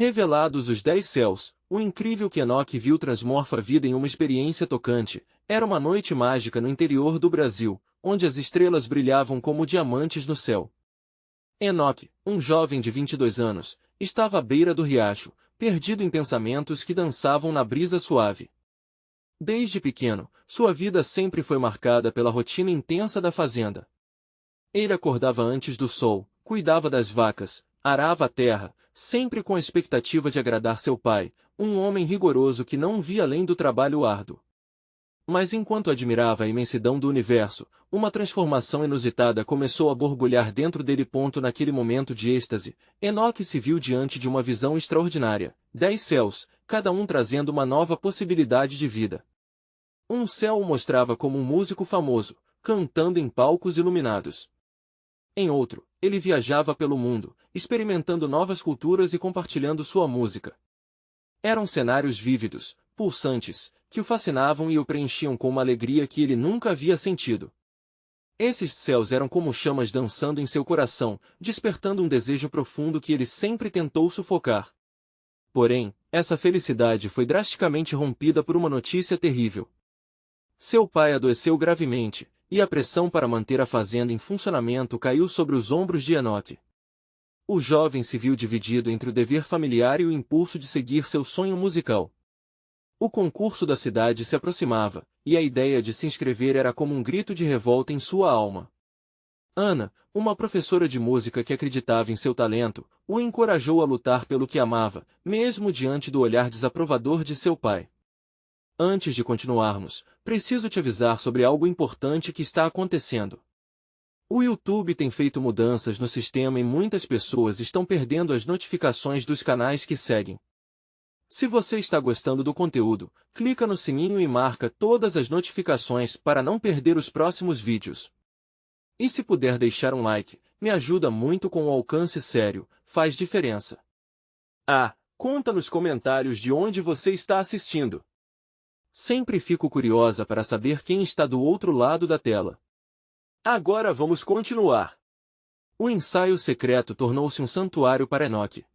Revelados os 10 céus, o incrível que Enoque viu transmorfa a vida em uma experiência tocante. Era uma noite mágica no interior do Brasil, onde as estrelas brilhavam como diamantes no céu. Enoque, um jovem de 22 anos, estava à beira do riacho, perdido em pensamentos que dançavam na brisa suave. Desde pequeno, sua vida sempre foi marcada pela rotina intensa da fazenda. Ele acordava antes do sol, cuidava das vacas, arava a terra, sempre com a expectativa de agradar seu pai, um homem rigoroso que não via além do trabalho árduo. Mas enquanto admirava a imensidão do universo, uma transformação inusitada começou a borbulhar dentro dele. Naquele momento de êxtase, Enoque se viu diante de uma visão extraordinária: 10 céus, cada um trazendo uma nova possibilidade de vida. Um céu o mostrava como um músico famoso, cantando em palcos iluminados. Em outro, ele viajava pelo mundo, experimentando novas culturas e compartilhando sua música. Eram cenários vívidos, pulsantes, que o fascinavam e o preenchiam com uma alegria que ele nunca havia sentido. Esses céus eram como chamas dançando em seu coração, despertando um desejo profundo que ele sempre tentou sufocar. Porém, essa felicidade foi drasticamente rompida por uma notícia terrível. Seu pai adoeceu gravemente, e a pressão para manter a fazenda em funcionamento caiu sobre os ombros de Enoque. O jovem se viu dividido entre o dever familiar e o impulso de seguir seu sonho musical. O concurso da cidade se aproximava, e a ideia de se inscrever era como um grito de revolta em sua alma. Ana, uma professora de música que acreditava em seu talento, o encorajou a lutar pelo que amava, mesmo diante do olhar desaprovador de seu pai. Antes de continuarmos, preciso te avisar sobre algo importante que está acontecendo. O YouTube tem feito mudanças no sistema e muitas pessoas estão perdendo as notificações dos canais que seguem. Se você está gostando do conteúdo, clica no sininho e marca todas as notificações para não perder os próximos vídeos. E se puder deixar um like, me ajuda muito com o alcance sério, faz diferença. Conta nos comentários de onde você está assistindo. Sempre fico curiosa para saber quem está do outro lado da tela. Agora vamos continuar. O ensaio secreto tornou-se um santuário para Enoque.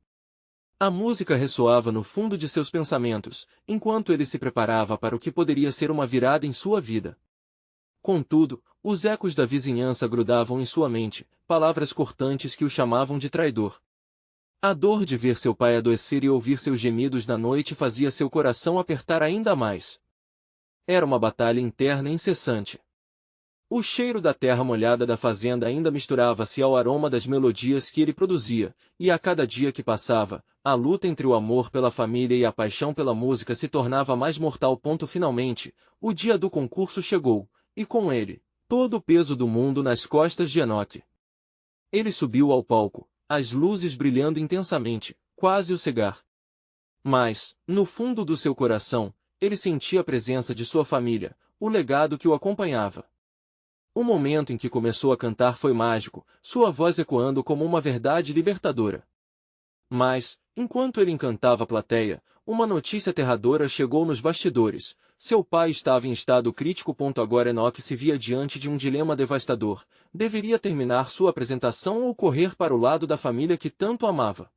A música ressoava no fundo de seus pensamentos, enquanto ele se preparava para o que poderia ser uma virada em sua vida. Contudo, os ecos da vizinhança grudavam em sua mente, palavras cortantes que o chamavam de traidor. A dor de ver seu pai adoecer e ouvir seus gemidos na noite fazia seu coração apertar ainda mais. Era uma batalha interna incessante. O cheiro da terra molhada da fazenda ainda misturava-se ao aroma das melodias que ele produzia, e a cada dia que passava, a luta entre o amor pela família e a paixão pela música se tornava mais mortal. Finalmente, o dia do concurso chegou, e com ele, todo o peso do mundo nas costas de Enoque. Ele subiu ao palco, as luzes brilhando intensamente, quase o cegar. Mas, no fundo do seu coração, ele sentia a presença de sua família, o legado que o acompanhava. O momento em que começou a cantar foi mágico, sua voz ecoando como uma verdade libertadora. Mas, enquanto ele encantava a plateia, uma notícia aterradora chegou nos bastidores. Seu pai estava em estado crítico. Agora Enoque se via diante de um dilema devastador. Deveria terminar sua apresentação ou correr para o lado da família que tanto amava.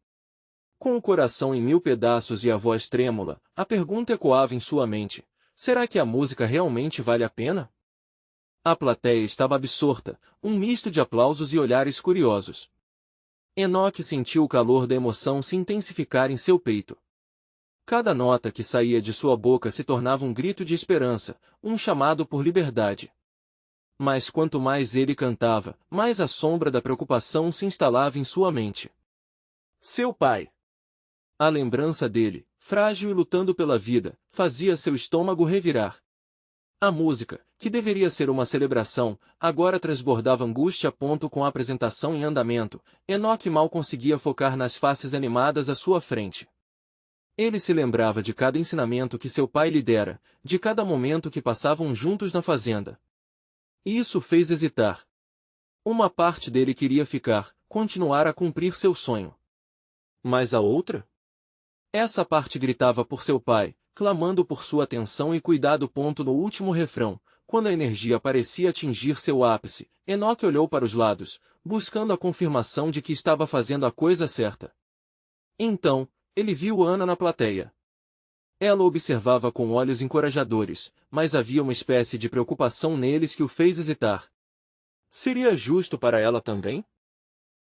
Com o coração em 1000 pedaços e a voz trêmula, a pergunta ecoava em sua mente: será que a música realmente vale a pena? A plateia estava absorta, um misto de aplausos e olhares curiosos. Enoque sentiu o calor da emoção se intensificar em seu peito. Cada nota que saía de sua boca se tornava um grito de esperança, um chamado por liberdade. Mas quanto mais ele cantava, mais a sombra da preocupação se instalava em sua mente. Seu pai. A lembrança dele, frágil e lutando pela vida, fazia seu estômago revirar. A música, que deveria ser uma celebração, agora transbordava angústia. Com a apresentação em andamento, Enoque mal conseguia focar nas faces animadas à sua frente. Ele se lembrava de cada ensinamento que seu pai lhe dera, de cada momento que passavam juntos na fazenda. E isso fez hesitar. Uma parte dele queria ficar, continuar a cumprir seu sonho. Mas a outra? Essa parte gritava por seu pai, clamando por sua atenção e cuidado. No último refrão, quando a energia parecia atingir seu ápice, Enoque olhou para os lados, buscando a confirmação de que estava fazendo a coisa certa. Então, ele viu Ana na plateia. Ela o observava com olhos encorajadores, mas havia uma espécie de preocupação neles que o fez hesitar. Seria justo para ela também?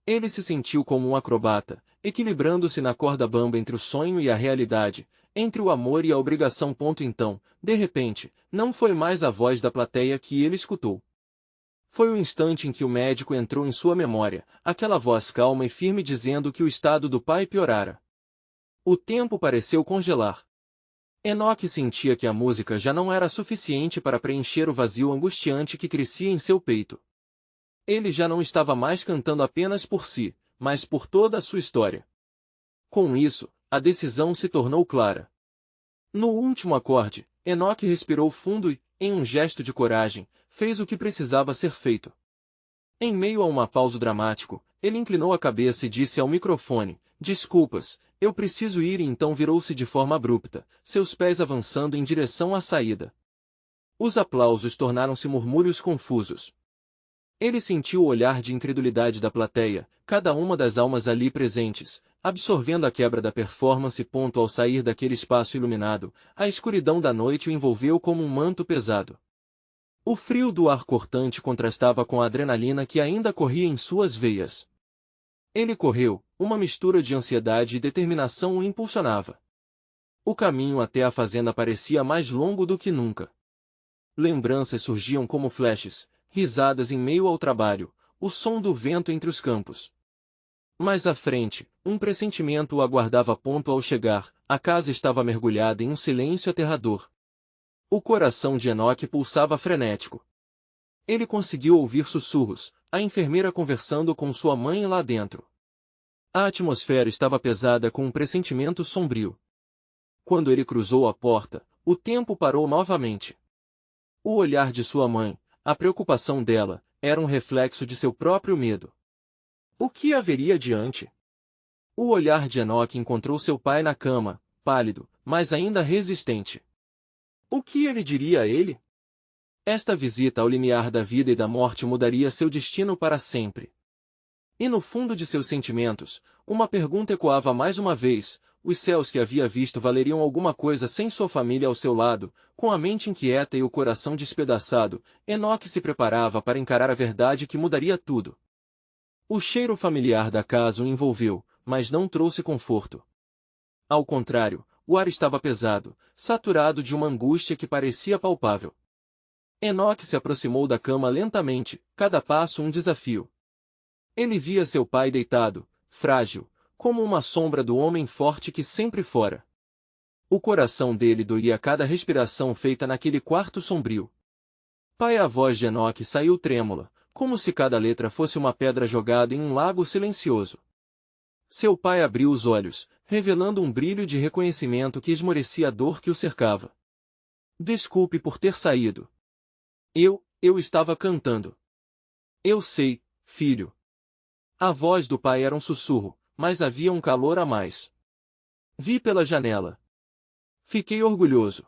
Ele se sentiu como um acrobata, equilibrando-se na corda bamba entre o sonho e a realidade, entre o amor e a obrigação. Então, de repente, não foi mais a voz da plateia que ele escutou. Foi o instante em que o médico entrou em sua memória, aquela voz calma e firme dizendo que o estado do pai piorara. O tempo pareceu congelar. Enoque sentia que a música já não era suficiente para preencher o vazio angustiante que crescia em seu peito. Ele já não estava mais cantando apenas por si, mas por toda a sua história. Com isso, a decisão se tornou clara. No último acorde, Enoque respirou fundo e, em um gesto de coragem, fez o que precisava ser feito. Em meio a uma pausa dramático, ele inclinou a cabeça e disse ao microfone: "Desculpas, eu preciso ir", e então virou-se de forma abrupta, seus pés avançando em direção à saída. Os aplausos tornaram-se murmúrios confusos. Ele sentiu o olhar de incredulidade da plateia, cada uma das almas ali presentes, absorvendo a quebra da performance. Ao sair daquele espaço iluminado, a escuridão da noite o envolveu como um manto pesado. O frio do ar cortante contrastava com a adrenalina que ainda corria em suas veias. Ele correu, uma mistura de ansiedade e determinação o impulsionava. O caminho até a fazenda parecia mais longo do que nunca. Lembranças surgiam como flashes, risadas em meio ao trabalho, o som do vento entre os campos. Mais à frente, um pressentimento o aguardava. Ao chegar, a casa estava mergulhada em um silêncio aterrador. O coração de Enoque pulsava frenético. Ele conseguiu ouvir sussurros, a enfermeira conversando com sua mãe lá dentro. A atmosfera estava pesada com um pressentimento sombrio. Quando ele cruzou a porta, o tempo parou novamente. O olhar de sua mãe, a preocupação dela, era um reflexo de seu próprio medo. O que haveria diante? O olhar de Enoque encontrou seu pai na cama, pálido, mas ainda resistente. O que ele diria a ele? Esta visita ao limiar da vida e da morte mudaria seu destino para sempre. E no fundo de seus sentimentos, uma pergunta ecoava mais uma vez: os céus que havia visto valeriam alguma coisa sem sua família ao seu lado? Com a mente inquieta e o coração despedaçado, Enoque se preparava para encarar a verdade que mudaria tudo. O cheiro familiar da casa o envolveu, mas não trouxe conforto. Ao contrário, o ar estava pesado, saturado de uma angústia que parecia palpável. Enoque se aproximou da cama lentamente, cada passo um desafio. Ele via seu pai deitado, frágil, como uma sombra do homem forte que sempre fora. O coração dele doía a cada respiração feita naquele quarto sombrio. "Pai", a voz de Enoque saiu trêmula, como se cada letra fosse uma pedra jogada em um lago silencioso. Seu pai abriu os olhos, revelando um brilho de reconhecimento que esmorecia a dor que o cercava. "Desculpe por ter saído. Eu estava cantando." "Eu sei, filho." A voz do pai era um sussurro, mas havia um calor a mais. "Vi pela janela. Fiquei orgulhoso."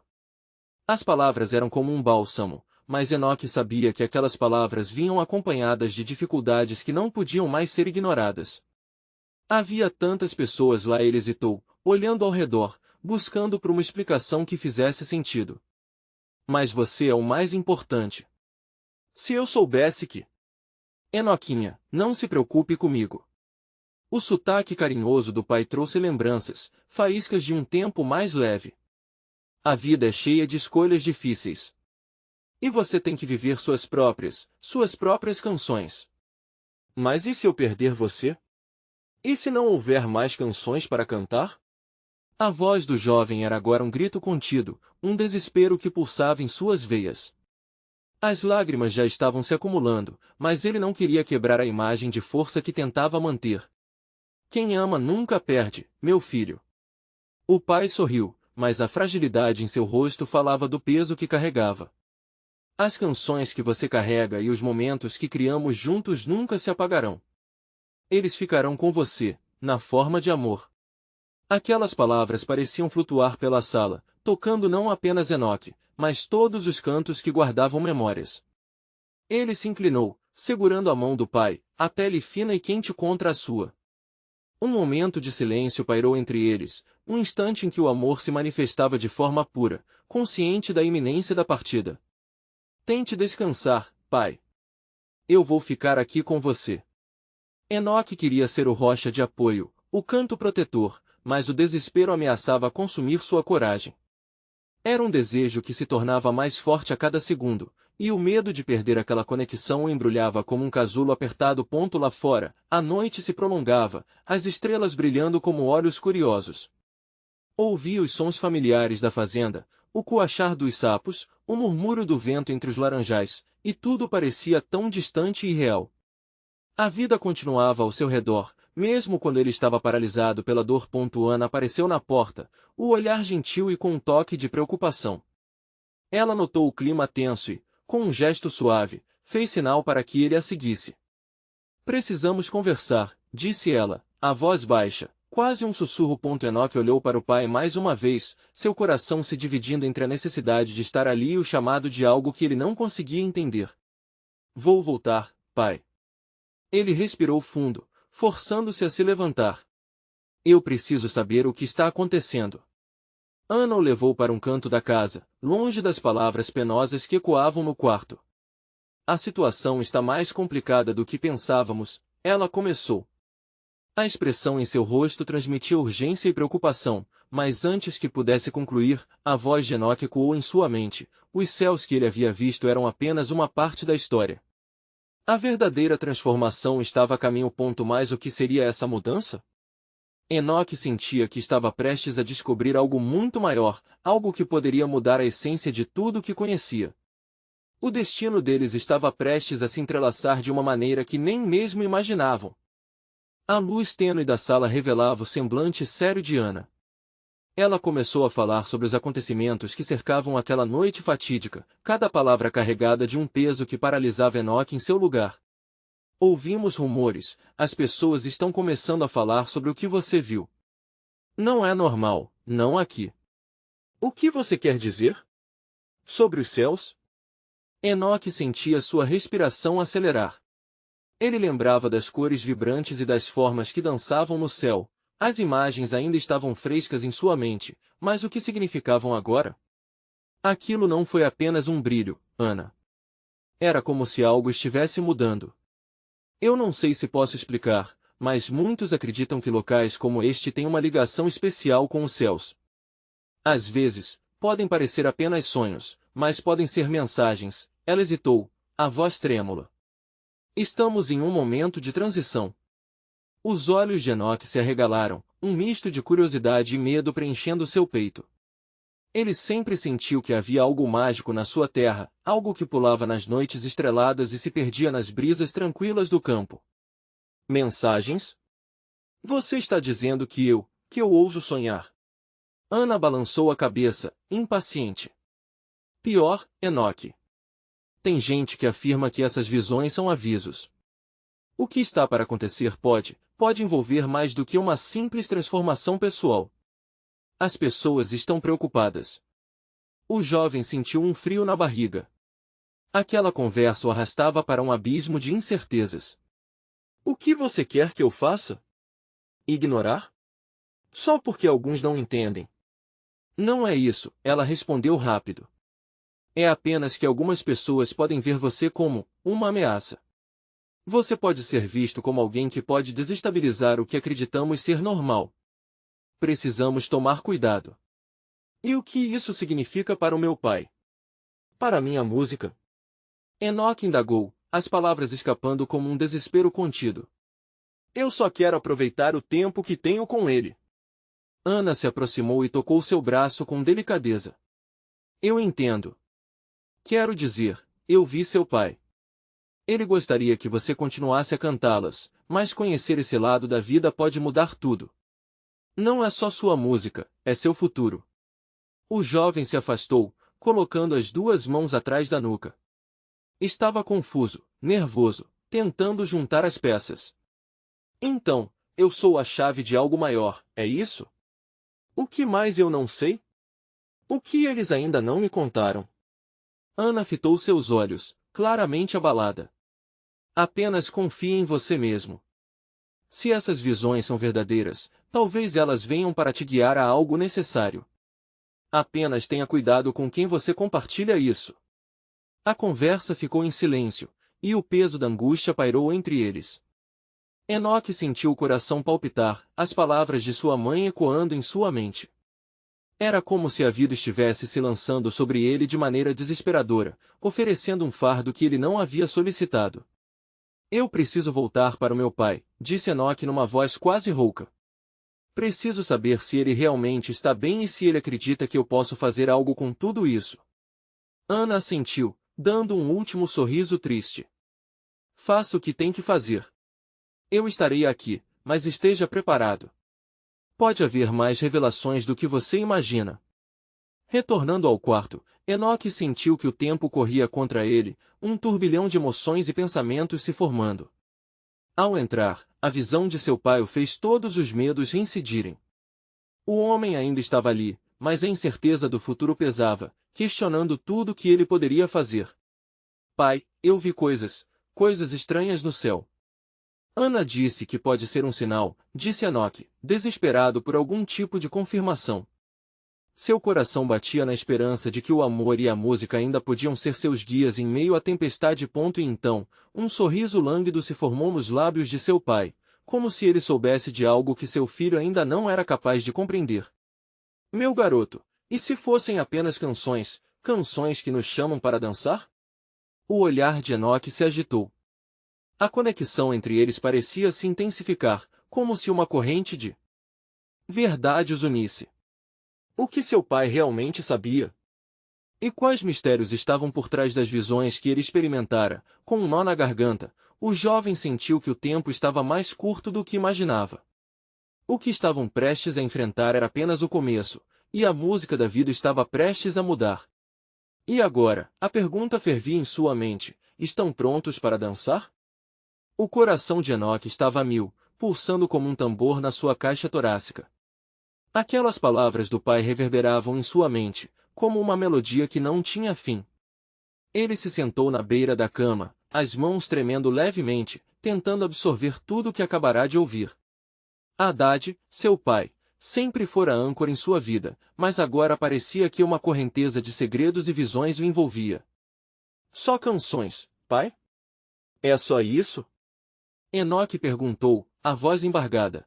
As palavras eram como um bálsamo, mas Enoque sabia que aquelas palavras vinham acompanhadas de dificuldades que não podiam mais ser ignoradas. Havia tantas pessoas lá. Ele hesitou, olhando ao redor, buscando por uma explicação que fizesse sentido. "Mas você é o mais importante. Se eu soubesse que..." "Enoquinha, não se preocupe comigo." O sotaque carinhoso do pai trouxe lembranças, faíscas de um tempo mais leve. "A vida é cheia de escolhas difíceis. E você tem que viver suas próprias canções." "Mas e se eu perder você? E se não houver mais canções para cantar?" A voz do jovem era agora um grito contido, um desespero que pulsava em suas veias. As lágrimas já estavam se acumulando, mas ele não queria quebrar a imagem de força que tentava manter. "Quem ama nunca perde, meu filho." O pai sorriu, mas a fragilidade em seu rosto falava do peso que carregava. "As canções que você carrega e os momentos que criamos juntos nunca se apagarão. Eles ficarão com você, na forma de amor." Aquelas palavras pareciam flutuar pela sala, tocando não apenas Enoque, mas todos os cantos que guardavam memórias. Ele se inclinou, segurando a mão do pai, a pele fina e quente contra a sua. Um momento de silêncio pairou entre eles, um instante em que o amor se manifestava de forma pura, consciente da iminência da partida. Tente descansar, pai. Eu vou ficar aqui com você. Enoque queria ser o rocha de apoio, o canto protetor, mas o desespero ameaçava consumir sua coragem. Era um desejo que se tornava mais forte a cada segundo, e o medo de perder aquela conexão o embrulhava como um casulo apertado. Lá fora, a noite se prolongava, as estrelas brilhando como olhos curiosos. Ouvia os sons familiares da fazenda, o coachar dos sapos, o murmúrio do vento entre os laranjais, e tudo parecia tão distante e real. A vida continuava ao seu redor, mesmo quando ele estava paralisado pela dor. Ana apareceu na porta, o olhar gentil e com um toque de preocupação. Ela notou o clima tenso e, com um gesto suave, fez sinal para que ele a seguisse. Precisamos conversar, disse ela, a voz baixa, quase um sussurro. Enoque olhou para o pai mais uma vez, seu coração se dividindo entre a necessidade de estar ali e o chamado de algo que ele não conseguia entender. Vou voltar, pai. Ele respirou fundo, forçando-se a se levantar. Eu preciso saber o que está acontecendo. Ana o levou para um canto da casa, longe das palavras penosas que ecoavam no quarto. A situação está mais complicada do que pensávamos, ela começou. A expressão em seu rosto transmitia urgência e preocupação, mas antes que pudesse concluir, a voz de Enoque ecoou em sua mente. Os céus que ele havia visto eram apenas uma parte da história. A verdadeira transformação estava a caminho. Mas o que seria essa mudança? Enoque sentia que estava prestes a descobrir algo muito maior, algo que poderia mudar a essência de tudo o que conhecia. O destino deles estava prestes a se entrelaçar de uma maneira que nem mesmo imaginavam. A luz tênue da sala revelava o semblante sério de Ana. Ela começou a falar sobre os acontecimentos que cercavam aquela noite fatídica, cada palavra carregada de um peso que paralisava Enoque em seu lugar. Ouvimos rumores, as pessoas estão começando a falar sobre o que você viu. Não é normal, não aqui. O que você quer dizer? Sobre os céus? Enoque sentia sua respiração acelerar. Ele lembrava das cores vibrantes e das formas que dançavam no céu. As imagens ainda estavam frescas em sua mente, mas o que significavam agora? Aquilo não foi apenas um brilho, Ana. Era como se algo estivesse mudando. Eu não sei se posso explicar, mas muitos acreditam que locais como este têm uma ligação especial com os céus. Às vezes, podem parecer apenas sonhos, mas podem ser mensagens. Ela hesitou, a voz trêmula. Estamos em um momento de transição. Os olhos de Enoque se arregalaram, um misto de curiosidade e medo preenchendo seu peito. Ele sempre sentiu que havia algo mágico na sua terra, algo que pulava nas noites estreladas e se perdia nas brisas tranquilas do campo. Mensagens? Você está dizendo que eu ouso sonhar? Ana balançou a cabeça, impaciente. Pior, Enoque. Tem gente que afirma que essas visões são avisos. O que está para acontecer pode envolver mais do que uma simples transformação pessoal. As pessoas estão preocupadas. O jovem sentiu um frio na barriga. Aquela conversa o arrastava para um abismo de incertezas. O que você quer que eu faça? Ignorar? Só porque alguns não entendem. Não é isso, ela respondeu rápido. É apenas que algumas pessoas podem ver você como uma ameaça. Você pode ser visto como alguém que pode desestabilizar o que acreditamos ser normal. Precisamos tomar cuidado. E o que isso significa para o meu pai? Para minha música? Enoque indagou, as palavras escapando como um desespero contido. Eu só quero aproveitar o tempo que tenho com ele. Ana se aproximou e tocou seu braço com delicadeza. Eu entendo. Quero dizer, eu vi seu pai. Ele gostaria que você continuasse a cantá-las, mas conhecer esse lado da vida pode mudar tudo. Não é só sua música, é seu futuro. O jovem se afastou, colocando as duas mãos atrás da nuca. Estava confuso, nervoso, tentando juntar as peças. Então, eu sou a chave de algo maior, é isso? O que mais eu não sei? O que eles ainda não me contaram? Ana fitou seus olhos, claramente abalada. Apenas confie em você mesmo. Se essas visões são verdadeiras, talvez elas venham para te guiar a algo necessário. Apenas tenha cuidado com quem você compartilha isso. A conversa ficou em silêncio, e o peso da angústia pairou entre eles. Enoque sentiu o coração palpitar, as palavras de sua mãe ecoando em sua mente. Era como se a vida estivesse se lançando sobre ele de maneira desesperadora, oferecendo um fardo que ele não havia solicitado. Eu preciso voltar para o meu pai, disse Enoque numa voz quase rouca. Preciso saber se ele realmente está bem e se ele acredita que eu posso fazer algo com tudo isso. Ana assentiu, dando um último sorriso triste. Faça o que tem que fazer. Eu estarei aqui, mas esteja preparado. Pode haver mais revelações do que você imagina. Retornando ao quarto, Enoque sentiu que o tempo corria contra ele, um turbilhão de emoções e pensamentos se formando. Ao entrar, a visão de seu pai o fez todos os medos reincidirem. O homem ainda estava ali, mas a incerteza do futuro pesava, questionando tudo o que ele poderia fazer. Pai, eu vi coisas estranhas no céu. Ana disse que pode ser um sinal, disse Enoque, desesperado por algum tipo de confirmação. Seu coração batia na esperança de que o amor e a música ainda podiam ser seus guias em meio à tempestade. E então, um sorriso lânguido se formou nos lábios de seu pai, como se ele soubesse de algo que seu filho ainda não era capaz de compreender. Meu garoto, e se fossem apenas canções que nos chamam para dançar? O olhar de Enoque se agitou. A conexão entre eles parecia se intensificar, como se uma corrente de verdade os unisse. O que seu pai realmente sabia? E quais mistérios estavam por trás das visões que ele experimentara? Com um nó na garganta, o jovem sentiu que o tempo estava mais curto do que imaginava. O que estavam prestes a enfrentar era apenas o começo, e a música da vida estava prestes a mudar. E agora, a pergunta fervia em sua mente: estão prontos para dançar? O coração de Enoque estava a mil, pulsando como um tambor na sua caixa torácica. Aquelas palavras do pai reverberavam em sua mente, como uma melodia que não tinha fim. Ele se sentou na beira da cama, as mãos tremendo levemente, tentando absorver tudo o que acabará de ouvir. Haddad, seu pai, sempre fora âncora em sua vida, mas agora parecia que uma correnteza de segredos e visões o envolvia. Só canções, pai? É só isso? Enoque perguntou, a voz embargada.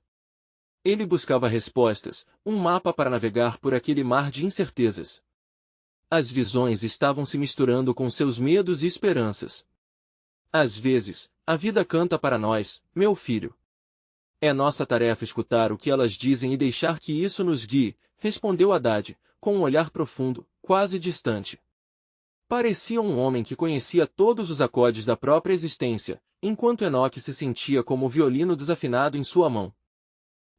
Ele buscava respostas, um mapa para navegar por aquele mar de incertezas. As visões estavam se misturando com seus medos e esperanças. Às vezes, a vida canta para nós, meu filho. É nossa tarefa escutar o que elas dizem e deixar que isso nos guie, respondeu Haddad, com um olhar profundo, quase distante. Parecia um homem que conhecia todos os acordes da própria existência, enquanto Enoque se sentia como o violino desafinado em sua mão.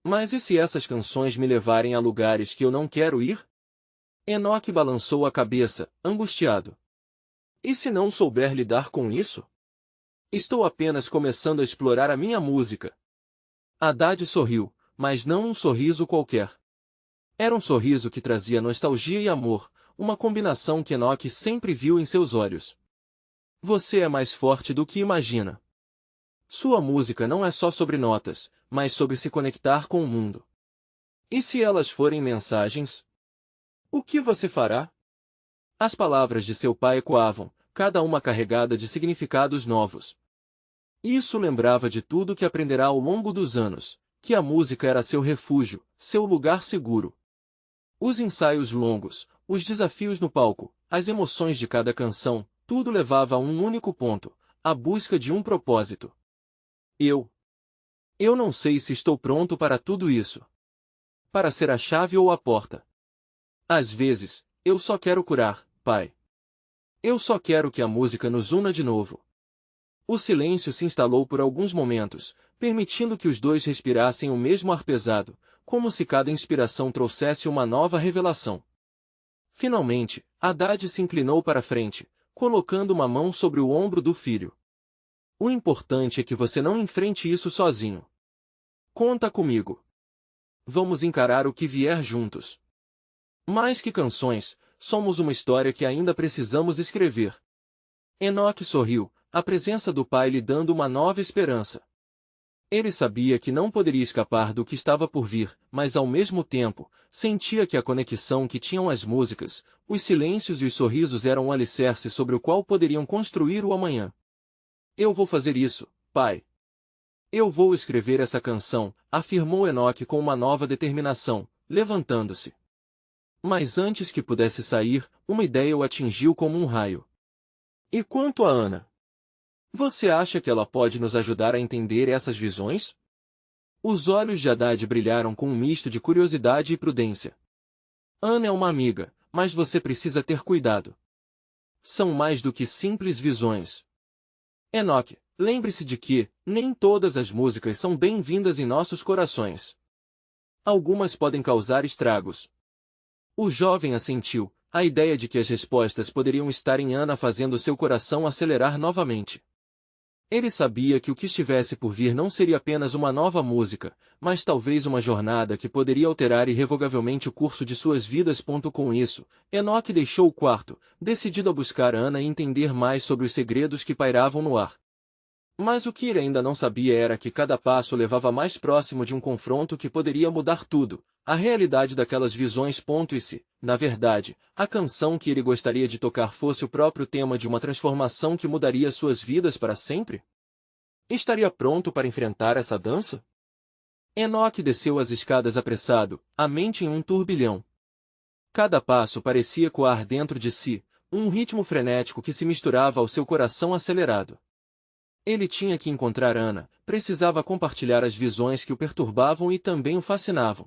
Mas e se essas canções me levarem a lugares que eu não quero ir? Enoque balançou a cabeça, angustiado. E se não souber lidar com isso? Estou apenas começando a explorar a minha música. Haddad sorriu, mas não um sorriso qualquer. Era um sorriso que trazia nostalgia e amor, uma combinação que Enoque sempre viu em seus olhos. Você é mais forte do que imagina. Sua música não é só sobre notas, mas sobre se conectar com o mundo. E se elas forem mensagens? O que você fará? As palavras de seu pai ecoavam, cada uma carregada de significados novos. Isso lembrava de tudo que aprenderá ao longo dos anos, que a música era seu refúgio, seu lugar seguro. Os ensaios longos, os desafios no palco, as emoções de cada canção, tudo levava a um único ponto, a busca de um propósito. Eu não sei se estou pronto para tudo isso. Para ser a chave ou a porta. Às vezes, eu só quero curar, pai. Eu só quero que a música nos una de novo. O silêncio se instalou por alguns momentos, permitindo que os dois respirassem o mesmo ar pesado, como se cada inspiração trouxesse uma nova revelação. Finalmente, Haddad se inclinou para a frente, colocando uma mão sobre o ombro do filho. O importante é que você não enfrente isso sozinho. Conta comigo. Vamos encarar o que vier juntos. Mais que canções, somos uma história que ainda precisamos escrever. Enoque sorriu, a presença do pai lhe dando uma nova esperança. Ele sabia que não poderia escapar do que estava por vir, mas ao mesmo tempo, sentia que a conexão que tinham as músicas, os silêncios e os sorrisos eram um alicerce sobre o qual poderiam construir o amanhã. Eu vou fazer isso, pai. Eu vou escrever essa canção, afirmou Enoque com uma nova determinação, levantando-se. Mas antes que pudesse sair, uma ideia o atingiu como um raio. E quanto a Ana? Você acha que ela pode nos ajudar a entender essas visões? Os olhos de Haddad brilharam com um misto de curiosidade e prudência. Ana é uma amiga, mas você precisa ter cuidado. São mais do que simples visões. Enoque, lembre-se de que, nem todas as músicas são bem-vindas em nossos corações. Algumas podem causar estragos. O jovem assentiu, a ideia de que as respostas poderiam estar em Ana fazendo seu coração acelerar novamente. Ele sabia que o que estivesse por vir não seria apenas uma nova música, mas talvez uma jornada que poderia alterar irrevogavelmente o curso de suas vidas. Com isso, Enoque deixou o quarto, decidido a buscar Ana e entender mais sobre os segredos que pairavam no ar. Mas o que ele ainda não sabia era que cada passo levava mais próximo de um confronto que poderia mudar tudo, a realidade daquelas visões. E se, na verdade, a canção que ele gostaria de tocar fosse o próprio tema de uma transformação que mudaria suas vidas para sempre? Estaria pronto para enfrentar essa dança? Enoque desceu as escadas apressado, a mente em um turbilhão. Cada passo parecia ecoar dentro de si, um ritmo frenético que se misturava ao seu coração acelerado. Ele tinha que encontrar Ana, precisava compartilhar as visões que o perturbavam e também o fascinavam.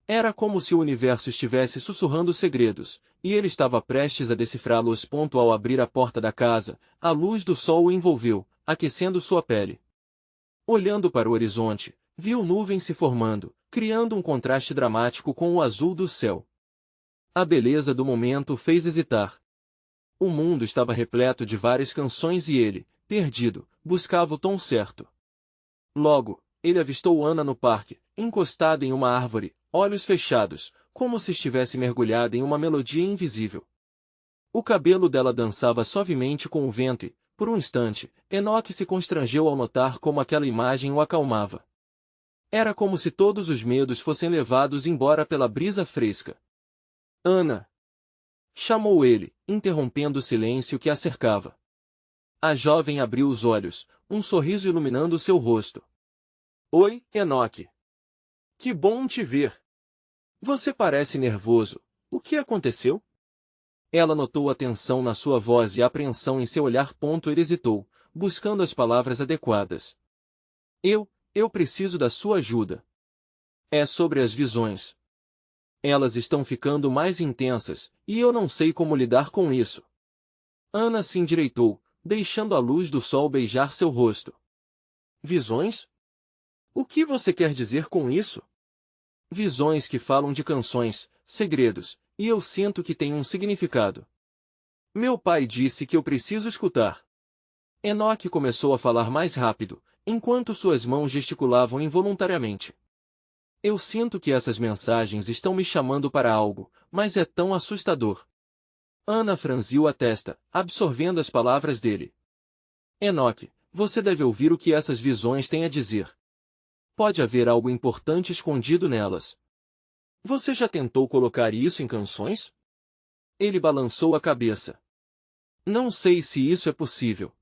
Era como se o universo estivesse sussurrando segredos, e ele estava prestes a decifrá-los. Ao abrir a porta da casa, a luz do sol o envolveu, aquecendo sua pele. Olhando para o horizonte, viu nuvens se formando, criando um contraste dramático com o azul do céu. A beleza do momento o fez hesitar. O mundo estava repleto de várias canções e ele, perdido, buscava o tom certo. Logo, ele avistou Ana no parque, encostada em uma árvore, olhos fechados, como se estivesse mergulhada em uma melodia invisível. O cabelo dela dançava suavemente com o vento e, por um instante, Enoque se constrangeu ao notar como aquela imagem o acalmava. Era como se todos os medos fossem levados embora pela brisa fresca. Ana! Chamou ele, interrompendo o silêncio que a cercava. A jovem abriu os olhos, um sorriso iluminando seu rosto. Oi, Enoque. Que bom te ver. Você parece nervoso. O que aconteceu? Ela notou a tensão na sua voz e a apreensão em seu olhar. Ele hesitou, buscando as palavras adequadas. Eu preciso da sua ajuda. É sobre as visões. Elas estão ficando mais intensas, e eu não sei como lidar com isso. Ana se endireitou, deixando a luz do sol beijar seu rosto. Visões? O que você quer dizer com isso? Visões que falam de canções, segredos, e eu sinto que têm um significado. Meu pai disse que eu preciso escutar. Enoque começou a falar mais rápido, enquanto suas mãos gesticulavam involuntariamente. Eu sinto que essas mensagens estão me chamando para algo, mas é tão assustador. Ana franziu a testa, absorvendo as palavras dele. Enoque, você deve ouvir o que essas visões têm a dizer. Pode haver algo importante escondido nelas. Você já tentou colocar isso em canções? Ele balançou a cabeça. Não sei se isso é possível.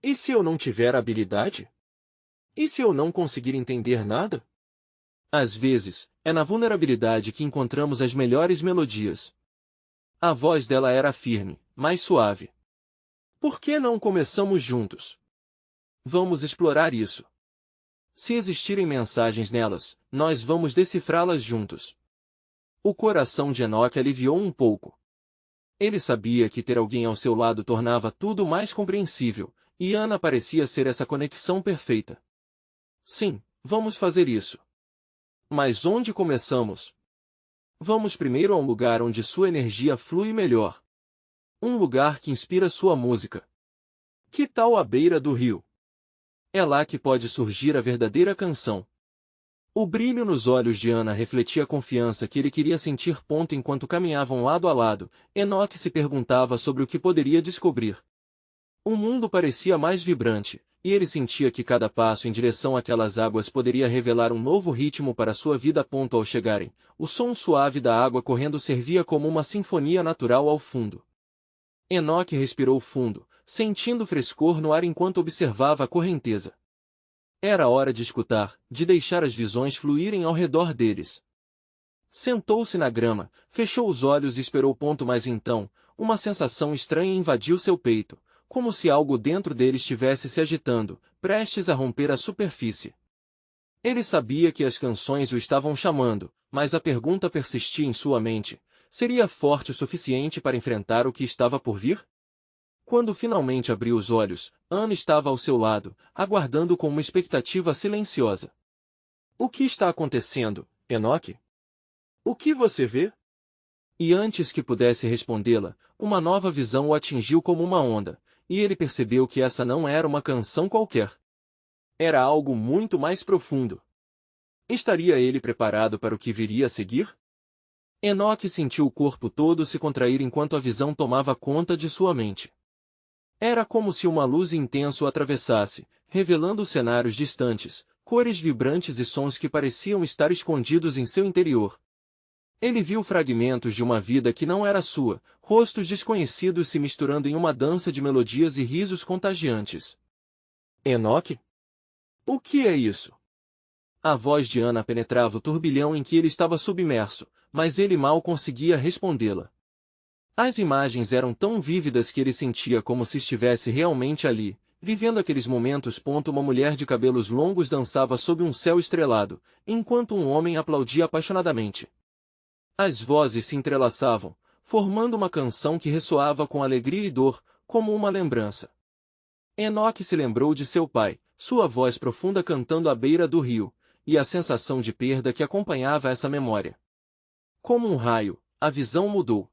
E se eu não tiver habilidade? E se eu não conseguir entender nada? Às vezes, é na vulnerabilidade que encontramos as melhores melodias. A voz dela era firme, mais suave. Por que não começamos juntos? Vamos explorar isso. Se existirem mensagens nelas, nós vamos decifrá-las juntos. O coração de Enoque aliviou um pouco. Ele sabia que ter alguém ao seu lado tornava tudo mais compreensível, e Ana parecia ser essa conexão perfeita. Sim, vamos fazer isso. Mas onde começamos? Vamos primeiro a um lugar onde sua energia flui melhor. Um lugar que inspira sua música. Que tal a beira do rio? É lá que pode surgir a verdadeira canção. O brilho nos olhos de Ana refletia a confiança que ele queria sentir. Enquanto caminhavam lado a lado, Enoque se perguntava sobre o que poderia descobrir. O mundo parecia mais vibrante, e ele sentia que cada passo em direção àquelas águas poderia revelar um novo ritmo para sua vida. Ao chegarem, o som suave da água correndo servia como uma sinfonia natural ao fundo. Enoque respirou fundo, sentindo frescor no ar enquanto observava a correnteza. Era hora de escutar, de deixar as visões fluírem ao redor deles. Sentou-se na grama, fechou os olhos e esperou. Mas então, uma sensação estranha invadiu seu peito, como se algo dentro dele estivesse se agitando, prestes a romper a superfície. Ele sabia que as canções o estavam chamando, mas a pergunta persistia em sua mente: seria forte o suficiente para enfrentar o que estava por vir? Quando finalmente abriu os olhos, Ana estava ao seu lado, aguardando com uma expectativa silenciosa. O que está acontecendo, Enoque? O que você vê? E antes que pudesse respondê-la, uma nova visão o atingiu como uma onda, e ele percebeu que essa não era uma canção qualquer. Era algo muito mais profundo. Estaria ele preparado para o que viria a seguir? Enoque sentiu o corpo todo se contrair enquanto a visão tomava conta de sua mente. Era como se uma luz intensa o atravessasse, revelando cenários distantes, cores vibrantes e sons que pareciam estar escondidos em seu interior. Ele viu fragmentos de uma vida que não era sua, rostos desconhecidos se misturando em uma dança de melodias e risos contagiantes. Enoque? O que é isso? A voz de Ana penetrava o turbilhão em que ele estava submerso, mas ele mal conseguia respondê-la. As imagens eram tão vívidas que ele sentia como se estivesse realmente ali, vivendo aqueles momentos. Uma mulher de cabelos longos dançava sob um céu estrelado, enquanto um homem aplaudia apaixonadamente. As vozes se entrelaçavam, formando uma canção que ressoava com alegria e dor, como uma lembrança. Enoque se lembrou de seu pai, sua voz profunda cantando à beira do rio, e a sensação de perda que acompanhava essa memória. Como um raio, a visão mudou.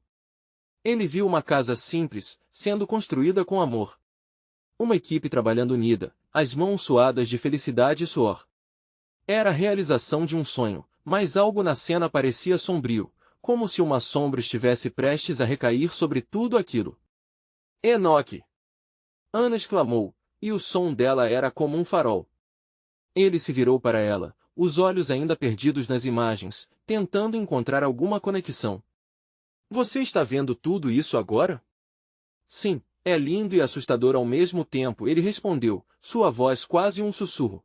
Ele viu uma casa simples, sendo construída com amor. Uma equipe trabalhando unida, as mãos suadas de felicidade e suor. Era a realização de um sonho, mas algo na cena parecia sombrio, como se uma sombra estivesse prestes a recair sobre tudo aquilo. Enoque! Ana exclamou, e o som dela era como um farol. Ele se virou para ela, os olhos ainda perdidos nas imagens, tentando encontrar alguma conexão. Você está vendo tudo isso agora? Sim, é lindo e assustador ao mesmo tempo, ele respondeu, sua voz quase um sussurro.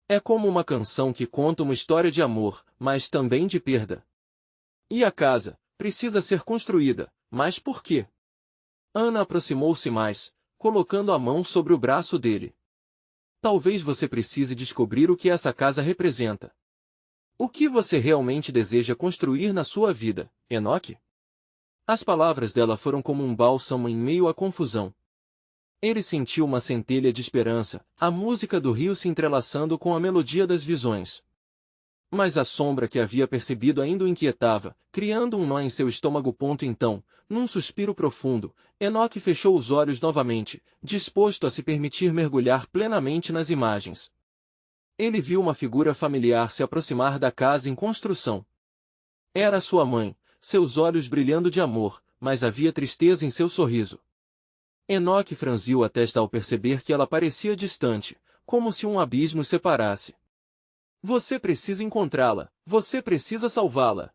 É como uma canção que conta uma história de amor, mas também de perda. E a casa precisa ser construída, mas por quê? Ana aproximou-se mais, colocando a mão sobre o braço dele. Talvez você precise descobrir o que essa casa representa. O que você realmente deseja construir na sua vida, Enoque? As palavras dela foram como um bálsamo em meio à confusão. Ele sentiu uma centelha de esperança, a música do rio se entrelaçando com a melodia das visões. Mas a sombra que havia percebido ainda o inquietava, criando um nó em seu estômago. Então, num suspiro profundo, Enoque fechou os olhos novamente, disposto a se permitir mergulhar plenamente nas imagens. Ele viu uma figura familiar se aproximar da casa em construção. Era sua mãe, seus olhos brilhando de amor, mas havia tristeza em seu sorriso. Enoque franziu a testa ao perceber que ela parecia distante, como se um abismo os separasse. Você precisa encontrá-la, você precisa salvá-la.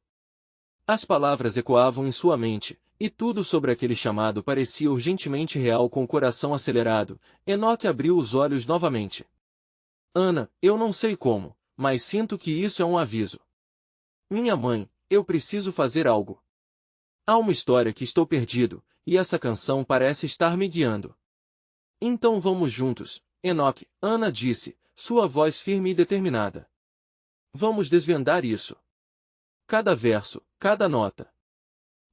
As palavras ecoavam em sua mente, e tudo sobre aquele chamado parecia urgentemente real. Com o coração acelerado, Enoque abriu os olhos novamente. Ana, eu não sei como, mas sinto que isso é um aviso. Minha mãe, eu preciso fazer algo. Há uma história que estou perdido, e essa canção parece estar me guiando. Então vamos juntos, Enoque, Ana disse, sua voz firme e determinada. Vamos desvendar isso. Cada verso, cada nota.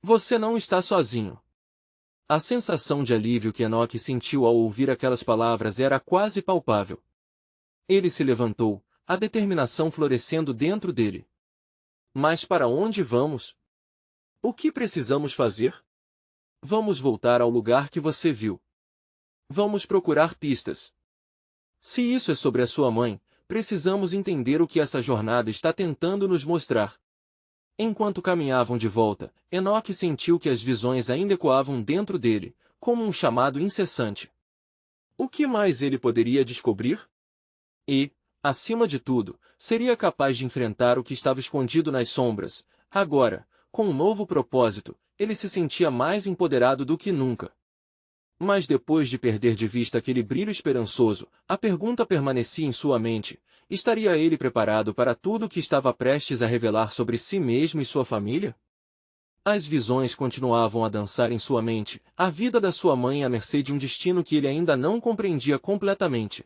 Você não está sozinho. A sensação de alívio que Enoque sentiu ao ouvir aquelas palavras era quase palpável. Ele se levantou, a determinação florescendo dentro dele. Mas para onde vamos? O que precisamos fazer? Vamos voltar ao lugar que você viu. Vamos procurar pistas. Se isso é sobre a sua mãe, precisamos entender o que essa jornada está tentando nos mostrar. Enquanto caminhavam de volta, Enoque sentiu que as visões ainda ecoavam dentro dele, como um chamado incessante. O que mais ele poderia descobrir? E, acima de tudo, seria capaz de enfrentar o que estava escondido nas sombras. Agora, com um novo propósito, ele se sentia mais empoderado do que nunca. Mas depois de perder de vista aquele brilho esperançoso, a pergunta permanecia em sua mente: estaria ele preparado para tudo o que estava prestes a revelar sobre si mesmo e sua família? As visões continuavam a dançar em sua mente, a vida da sua mãe à mercê de um destino que ele ainda não compreendia completamente.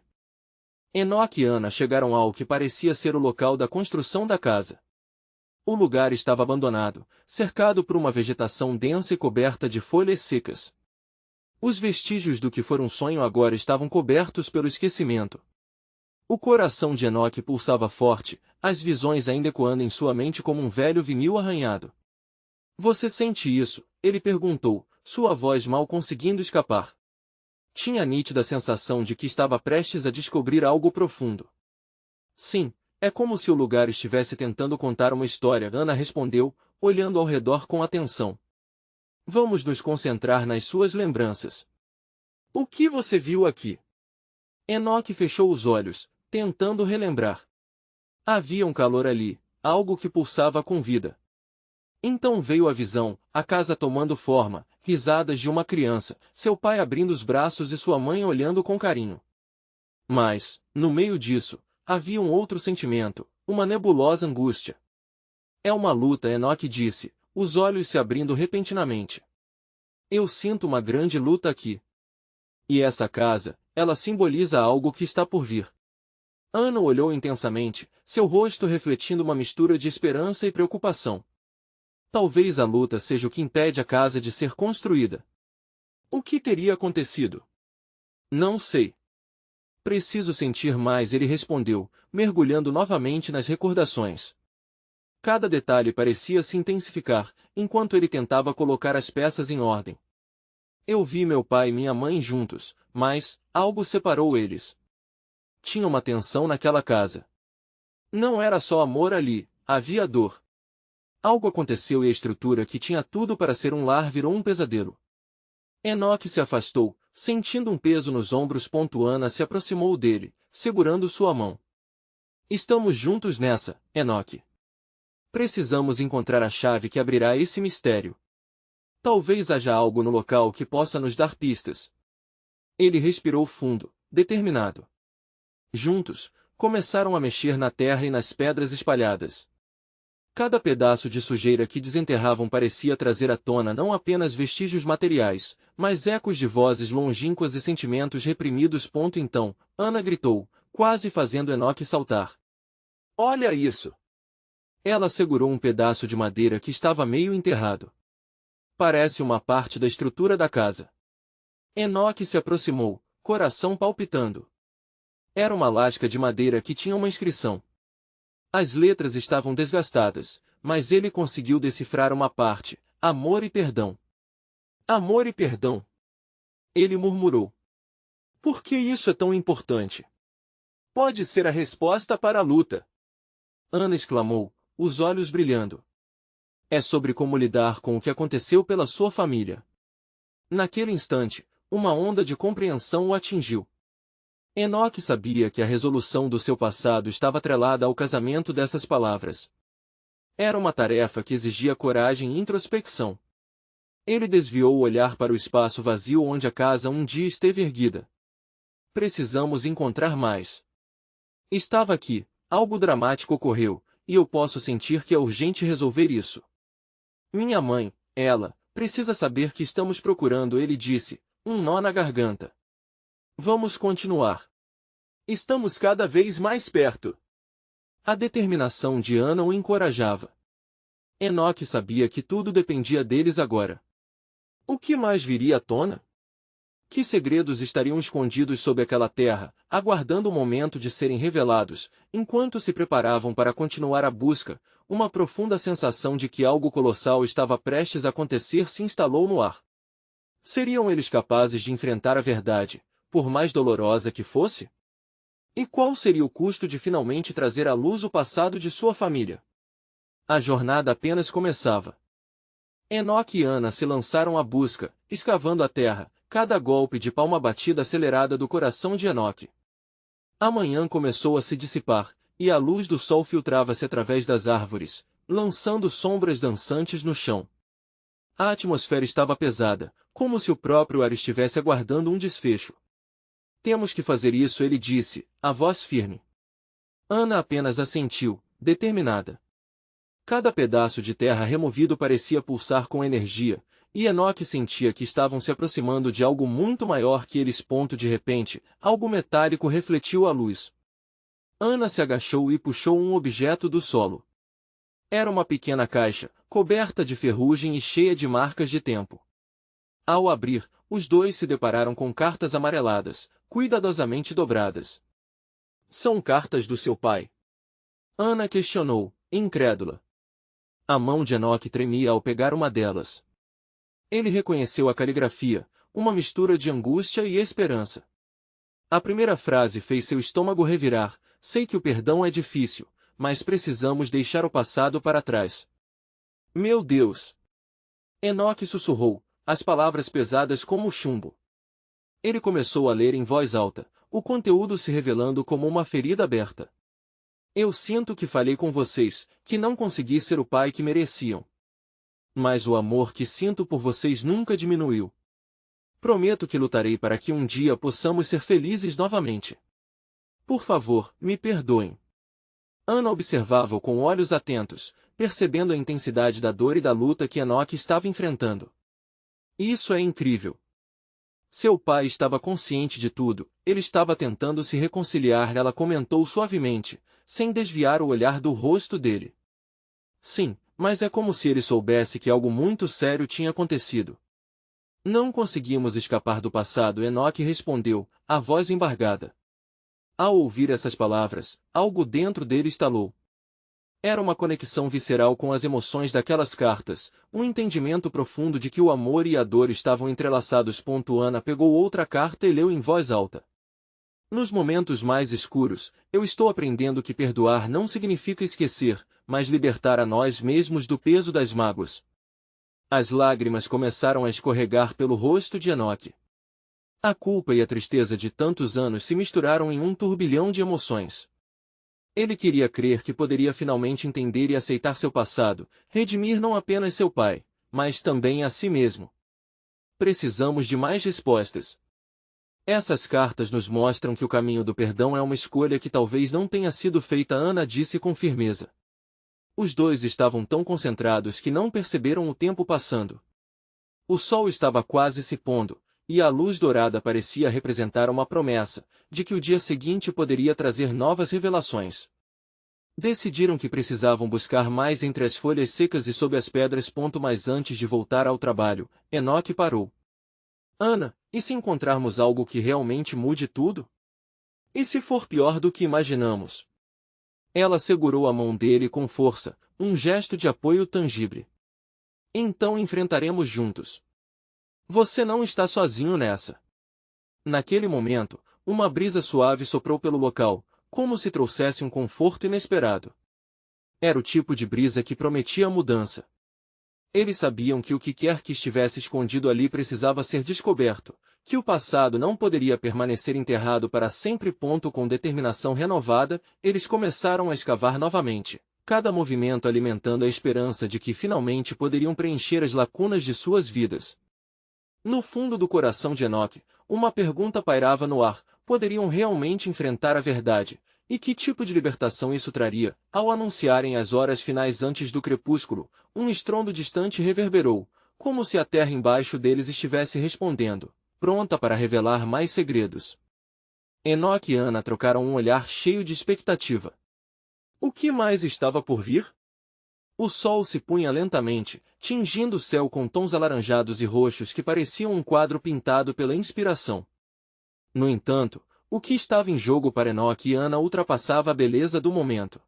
Enoque e Ana chegaram ao que parecia ser o local da construção da casa. O lugar estava abandonado, cercado por uma vegetação densa e coberta de folhas secas. Os vestígios do que fora um sonho agora estavam cobertos pelo esquecimento. O coração de Enoque pulsava forte, as visões ainda ecoando em sua mente como um velho vinil arranhado. Você sente isso? Ele perguntou, sua voz mal conseguindo escapar. Tinha a nítida sensação de que estava prestes a descobrir algo profundo. Sim, é como se o lugar estivesse tentando contar uma história, Ana respondeu, olhando ao redor com atenção. Vamos nos concentrar nas suas lembranças. O que você viu aqui? Enoque fechou os olhos, tentando relembrar. Havia um calor ali, algo que pulsava com vida. Então veio a visão, a casa tomando forma, risadas de uma criança, seu pai abrindo os braços e sua mãe olhando com carinho. Mas, no meio disso, havia um outro sentimento, uma nebulosa angústia. É uma luta, Enoque disse, os olhos se abrindo repentinamente. Eu sinto uma grande luta aqui. E essa casa, ela simboliza algo que está por vir. Ana olhou intensamente, seu rosto refletindo uma mistura de esperança e preocupação. Talvez a luta seja o que impede a casa de ser construída. O que teria acontecido? Não sei. Preciso sentir mais, ele respondeu, mergulhando novamente nas recordações. Cada detalhe parecia se intensificar, enquanto ele tentava colocar as peças em ordem. Eu vi meu pai e minha mãe juntos, mas algo separou eles. Tinha uma tensão naquela casa. Não era só amor ali, havia dor. Algo aconteceu e a estrutura que tinha tudo para ser um lar virou um pesadelo. Enoque se afastou, sentindo um peso nos ombros. Ana se aproximou dele, segurando sua mão. Estamos juntos nessa, Enoque. Precisamos encontrar a chave que abrirá esse mistério. Talvez haja algo no local que possa nos dar pistas. Ele respirou fundo, determinado. Juntos, começaram a mexer na terra e nas pedras espalhadas. Cada pedaço de sujeira que desenterravam parecia trazer à tona não apenas vestígios materiais, mas ecos de vozes longínquas e sentimentos reprimidos. Então, Ana gritou, quase fazendo Enoque saltar. Olha isso! Ela segurou um pedaço de madeira que estava meio enterrado. Parece uma parte da estrutura da casa. Enoque se aproximou, coração palpitando. Era uma lasca de madeira que tinha uma inscrição. As letras estavam desgastadas, mas ele conseguiu decifrar uma parte: amor e perdão. Amor e perdão. Ele murmurou. Por que isso é tão importante? Pode ser a resposta para a luta. Ana exclamou, os olhos brilhando. É sobre como lidar com o que aconteceu pela sua família. Naquele instante, uma onda de compreensão o atingiu. Enoque sabia que a resolução do seu passado estava atrelada ao casamento dessas palavras. Era uma tarefa que exigia coragem e introspecção. Ele desviou o olhar para o espaço vazio onde a casa um dia esteve erguida. Precisamos encontrar mais. Estava aqui, algo dramático ocorreu, e eu posso sentir que é urgente resolver isso. Minha mãe, ela, precisa saber que estamos procurando, ele disse, um nó na garganta. Vamos continuar. Estamos cada vez mais perto. A determinação de Ana o encorajava. Enoque sabia que tudo dependia deles agora. O que mais viria à tona? Que segredos estariam escondidos sob aquela terra, aguardando o momento de serem revelados, enquanto se preparavam para continuar a busca? Uma profunda sensação de que algo colossal estava prestes a acontecer se instalou no ar. Seriam eles capazes de enfrentar a verdade, por mais dolorosa que fosse? E qual seria o custo de finalmente trazer à luz o passado de sua família? A jornada apenas começava. Enoque e Ana se lançaram à busca, escavando a terra, cada golpe de palma batida acelerada do coração de Enoque. A manhã começou a se dissipar, e a luz do sol filtrava-se através das árvores, lançando sombras dançantes no chão. A atmosfera estava pesada, como se o próprio ar estivesse aguardando um desfecho. Temos que fazer isso, ele disse, a voz firme. Ana apenas assentiu, determinada. Cada pedaço de terra removido parecia pulsar com energia, e Enoque sentia que estavam se aproximando de algo muito maior que eles. De repente, algo metálico refletiu a luz. Ana se agachou e puxou um objeto do solo. Era uma pequena caixa, coberta de ferrugem e cheia de marcas de tempo. Ao abrir, os dois se depararam com cartas amareladas, cuidadosamente dobradas. São cartas do seu pai? Ana questionou, incrédula. A mão de Enoque tremia ao pegar uma delas. Ele reconheceu a caligrafia, uma mistura de angústia e esperança. A primeira frase fez seu estômago revirar. Sei que o perdão é difícil, mas precisamos deixar o passado para trás. Meu Deus! Enoque sussurrou, as palavras pesadas como chumbo. Ele começou a ler em voz alta, o conteúdo se revelando como uma ferida aberta. Eu sinto que falhei com vocês, que não consegui ser o pai que mereciam. Mas o amor que sinto por vocês nunca diminuiu. Prometo que lutarei para que um dia possamos ser felizes novamente. Por favor, me perdoem. Ana observava-o com olhos atentos, percebendo a intensidade da dor e da luta que Enoque estava enfrentando. Isso é incrível. Seu pai estava consciente de tudo, ele estava tentando se reconciliar, ela comentou suavemente, sem desviar o olhar do rosto dele. Sim, mas é como se ele soubesse que algo muito sério tinha acontecido. Não conseguimos escapar do passado, Enoque respondeu, a voz embargada. Ao ouvir essas palavras, algo dentro dele estalou. Era uma conexão visceral com as emoções daquelas cartas, um entendimento profundo de que o amor e a dor estavam entrelaçados. Ana pegou outra carta e leu em voz alta. Nos momentos mais escuros, eu estou aprendendo que perdoar não significa esquecer, mas libertar a nós mesmos do peso das mágoas. As lágrimas começaram a escorregar pelo rosto de Enoque. A culpa e a tristeza de tantos anos se misturaram em um turbilhão de emoções. Ele queria crer que poderia finalmente entender e aceitar seu passado, redimir não apenas seu pai, mas também a si mesmo. Precisamos de mais respostas. Essas cartas nos mostram que o caminho do perdão é uma escolha que talvez não tenha sido feita, Ana disse com firmeza. Os dois estavam tão concentrados que não perceberam o tempo passando. O sol estava quase se pondo, e a luz dourada parecia representar uma promessa, de que o dia seguinte poderia trazer novas revelações. Decidiram que precisavam buscar mais entre as folhas secas e sob as pedras. Mas antes de voltar ao trabalho, Enoque parou. Ana, e se encontrarmos algo que realmente mude tudo? E se for pior do que imaginamos? Ela segurou a mão dele com força, um gesto de apoio tangível. Então enfrentaremos juntos. Você não está sozinho nessa. Naquele momento, uma brisa suave soprou pelo local, como se trouxesse um conforto inesperado. Era o tipo de brisa que prometia mudança. Eles sabiam que o que quer que estivesse escondido ali precisava ser descoberto, que o passado não poderia permanecer enterrado para sempre. Com determinação renovada, eles começaram a escavar novamente, cada movimento alimentando a esperança de que finalmente poderiam preencher as lacunas de suas vidas. No fundo do coração de Enoque, uma pergunta pairava no ar: poderiam realmente enfrentar a verdade? E que tipo de libertação isso traria? Ao anunciarem as horas finais antes do crepúsculo, um estrondo distante reverberou, como se a terra embaixo deles estivesse respondendo, pronta para revelar mais segredos. Enoque e Ana trocaram um olhar cheio de expectativa. O que mais estava por vir? O sol se punha lentamente, tingindo o céu com tons alaranjados e roxos que pareciam um quadro pintado pela inspiração. No entanto, o que estava em jogo para Enoque e Ana ultrapassava a beleza do momento.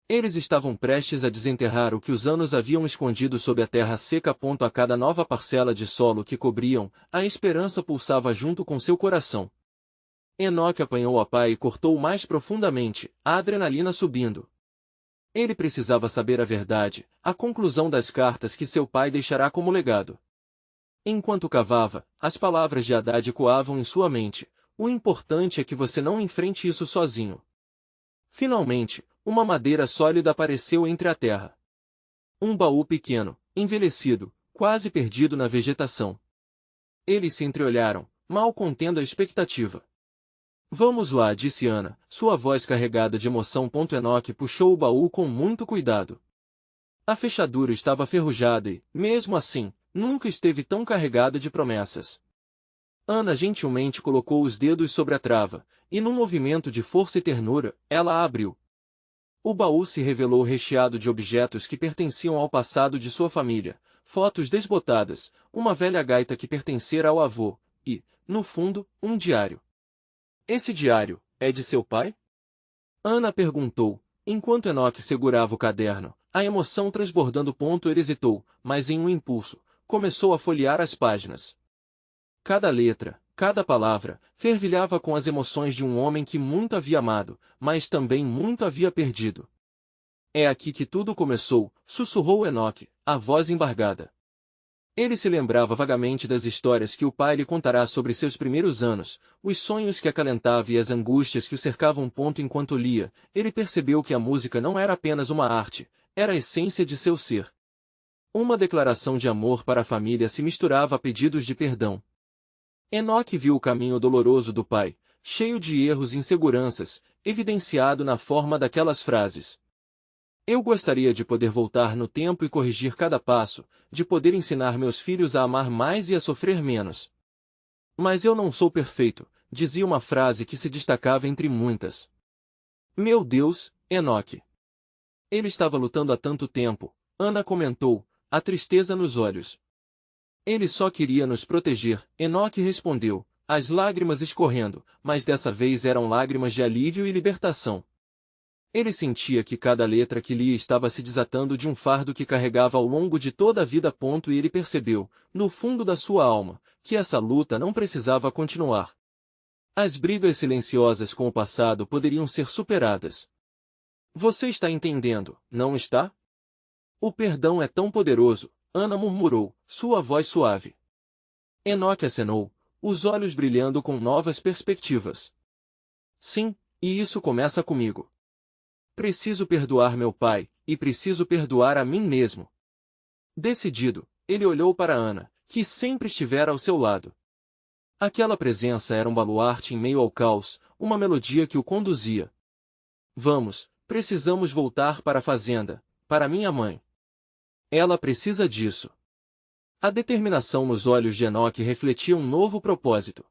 Eles estavam prestes a desenterrar o que os anos haviam escondido sob a terra seca. A cada nova parcela de solo que cobriam, a esperança pulsava junto com seu coração. Enoque apanhou a pá e cortou mais profundamente, a adrenalina subindo. Ele precisava saber a verdade, a conclusão das cartas que seu pai deixará como legado. Enquanto cavava, as palavras de Haddad ecoavam em sua mente. O importante é que você não enfrente isso sozinho. Finalmente, uma madeira sólida apareceu entre a terra. Um baú pequeno, envelhecido, quase perdido na vegetação. Eles se entreolharam, mal contendo a expectativa. Vamos lá, disse Ana, sua voz carregada de emoção. Enoque puxou o baú com muito cuidado. A fechadura estava ferrujada e, mesmo assim, nunca esteve tão carregada de promessas. Ana gentilmente colocou os dedos sobre a trava, e num movimento de força e ternura, ela a abriu. O baú se revelou recheado de objetos que pertenciam ao passado de sua família, fotos desbotadas, uma velha gaita que pertencera ao avô, e, no fundo, um diário. Esse diário é de seu pai? Ana perguntou, enquanto Enoque segurava o caderno, a emoção transbordando. Ele hesitou, mas em um impulso, começou a folhear as páginas. Cada letra, cada palavra, fervilhava com as emoções de um homem que muito havia amado, mas também muito havia perdido. É aqui que tudo começou, sussurrou Enoque, a voz embargada. Ele se lembrava vagamente das histórias que o pai lhe contará sobre seus primeiros anos, os sonhos que acalentava e as angústias que o cercavam. Enquanto lia, ele percebeu que a música não era apenas uma arte, era a essência de seu ser. Uma declaração de amor para a família se misturava a pedidos de perdão. Enoque viu o caminho doloroso do pai, cheio de erros e inseguranças, evidenciado na forma daquelas frases. Eu gostaria de poder voltar no tempo e corrigir cada passo, de poder ensinar meus filhos a amar mais e a sofrer menos. Mas eu não sou perfeito, dizia uma frase que se destacava entre muitas. Meu Deus, Enoque! Ele estava lutando há tanto tempo, Ana comentou, a tristeza nos olhos. Ele só queria nos proteger, Enoque respondeu, as lágrimas escorrendo, mas dessa vez eram lágrimas de alívio e libertação. Ele sentia que cada letra que lia estava se desatando de um fardo que carregava ao longo de toda a vida. E ele percebeu, no fundo da sua alma, que essa luta não precisava continuar. As brigas silenciosas com o passado poderiam ser superadas. Você está entendendo, não está? O perdão é tão poderoso, Ana murmurou, sua voz suave. Enoque acenou, os olhos brilhando com novas perspectivas. Sim, e isso começa comigo. Preciso perdoar meu pai, e preciso perdoar a mim mesmo. Decidido, ele olhou para Ana, que sempre estivera ao seu lado. Aquela presença era um baluarte em meio ao caos, uma melodia que o conduzia. Vamos, precisamos voltar para a fazenda, para minha mãe. Ela precisa disso. A determinação nos olhos de Enoque refletia um novo propósito.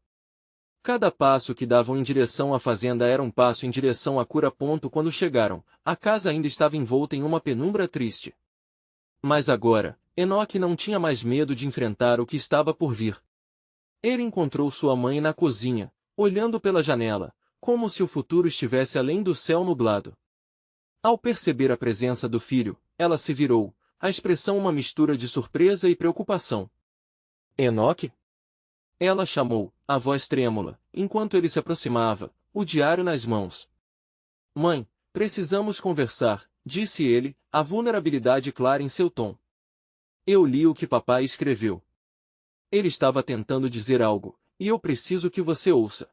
Cada passo que davam em direção à fazenda era um passo em direção à cura. Quando chegaram, a casa ainda estava envolta em uma penumbra triste. Mas agora, Enoque não tinha mais medo de enfrentar o que estava por vir. Ele encontrou sua mãe na cozinha, olhando pela janela, como se o futuro estivesse além do céu nublado. Ao perceber a presença do filho, ela se virou, a expressão uma mistura de surpresa e preocupação. Enoque? Ela chamou, a voz trêmula, enquanto ele se aproximava, o diário nas mãos. Mãe, precisamos conversar, disse ele, a vulnerabilidade clara em seu tom. Eu li o que papai escreveu. Ele estava tentando dizer algo, e eu preciso que você ouça.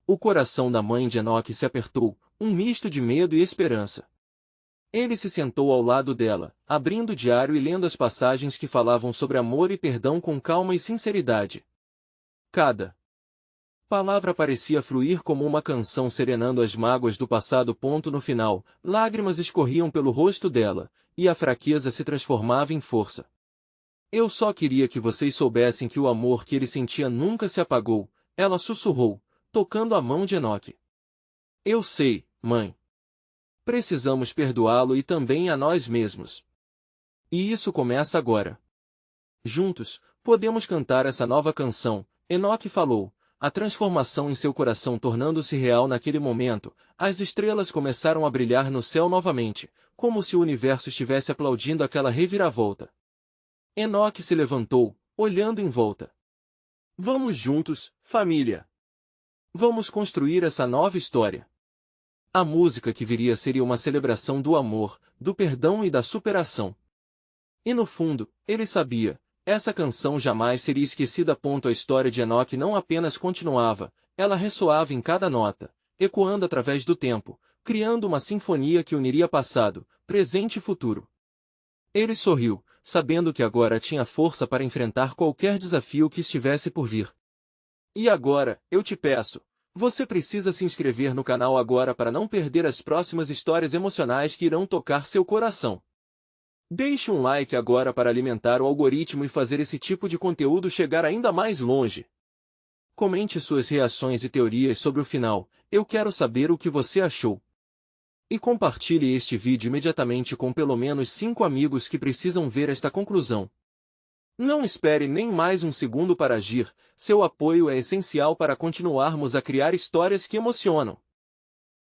O coração da mãe de Enoque se apertou, um misto de medo e esperança. Ele se sentou ao lado dela, abrindo o diário e lendo as passagens que falavam sobre amor e perdão com calma e sinceridade. Cada palavra parecia fluir como uma canção serenando as mágoas do passado. No final, lágrimas escorriam pelo rosto dela, e a fraqueza se transformava em força. Eu só queria que vocês soubessem que o amor que ele sentia nunca se apagou, ela sussurrou, tocando a mão de Enoque. Eu sei, mãe. Precisamos perdoá-lo e também a nós mesmos. E isso começa agora. Juntos, podemos cantar essa nova canção, Enoque falou, a transformação em seu coração tornando-se real naquele momento. As estrelas começaram a brilhar no céu novamente, como se o universo estivesse aplaudindo aquela reviravolta. Enoque se levantou, olhando em volta. Vamos juntos, família. Vamos construir essa nova história. A música que viria seria uma celebração do amor, do perdão e da superação. E no fundo, ele sabia, Essa canção jamais seria esquecida. A história de Enoque não apenas continuava, ela ressoava em cada nota, ecoando através do tempo, criando uma sinfonia que uniria passado, presente e futuro. Ele sorriu, sabendo que agora tinha força para enfrentar qualquer desafio que estivesse por vir. E agora, eu te peço, você precisa se inscrever no canal agora para não perder as próximas histórias emocionais que irão tocar seu coração. Deixe um like agora para alimentar o algoritmo e fazer esse tipo de conteúdo chegar ainda mais longe. Comente suas reações e teorias sobre o final, eu quero saber o que você achou. E compartilhe este vídeo imediatamente com pelo menos 5 amigos que precisam ver esta conclusão. Não espere nem mais um segundo para agir, seu apoio é essencial para continuarmos a criar histórias que emocionam.